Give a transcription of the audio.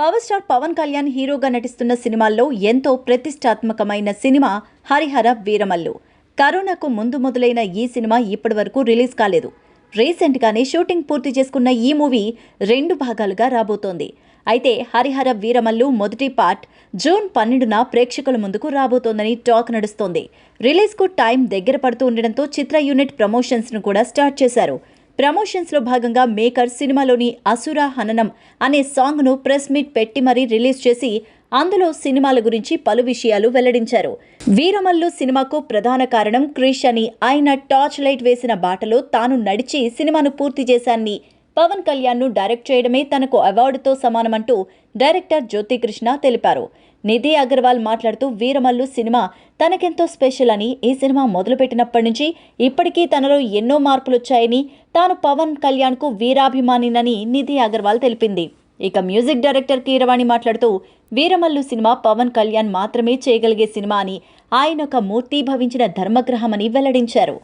Power star Pawan Kalyan హీరోగా నటిస్తున్న సినిమాల్లో ఎంతో ప్రతిష్టాత్మకమైన సినిమా హరిహర వీరమల్లు. కరోనాకు ముందు మొదలైన ఈ సినిమా ఇప్పటివరకు రిలీజ్ కాలేదు. రీసెంట్గానే షూటింగ్ పూర్తి చేసుకున్న ఈ మూవీ 2 భాగాలుగా రాబోతోంది. అయితే హరిహర వీరమల్లు మొదటి పార్ట్ జూన్ 12న ప్రేక్షకుల ముందుకు రాబోతోందని టాక్ నడుస్తోంది. రిలీజ్కు టైం దగ్గర పడుతూ ఉండడంతో చిత్ర యూనిట్ ప్రమోషన్స్ను కూడా స్టార్ట్ చేశారు. ప్రమోషన్స్లో భాగంగా మేకర్ సినిమాలోని అసుర హననం అనే సాంగ్ను ప్రెస్ మీట్ పెట్టి మరీ రిలీజ్ చేసి అందులో సినిమాల గురించి పలు విషయాలు వెల్లడించారు. వీరమల్లు సినిమాకు ప్రధాన కారణం క్రిష్ అని ఆయన టార్చ్ లైట్ వేసిన బాటలో తాను నడిచి సినిమాను పూర్తి చేశానని, పవన్ కళ్యాణ్ను డైరెక్ట్ చేయడమే తనకు అవార్డుతో సమానమంటూ డైరెక్టర్ జ్యోతికృష్ణ తెలిపారు. నిధి అగర్వాల్ మాట్లాడుతూ వీరమల్లు సినిమా తనకెంతో స్పెషల్ అని, ఈ సినిమా మొదలుపెట్టినప్పటి నుంచి ఇప్పటికీ తనలో ఎన్నో మార్పులొచ్చాయని, తాను పవన్ కళ్యాణ్కు వీరాభిమానినని నిధి అగర్వాల్ తెలిపింది. ఇక మ్యూజిక్ డైరెక్టర్ కీరవాణి మాట్లాడుతూ వీరమల్లు సినిమా పవన్ కళ్యాణ్ మాత్రమే చేయగలిగే సినిమా అని, ఆయన ఒక మూర్తి భవించిన ధర్మగ్రహమని వెల్లడించారు.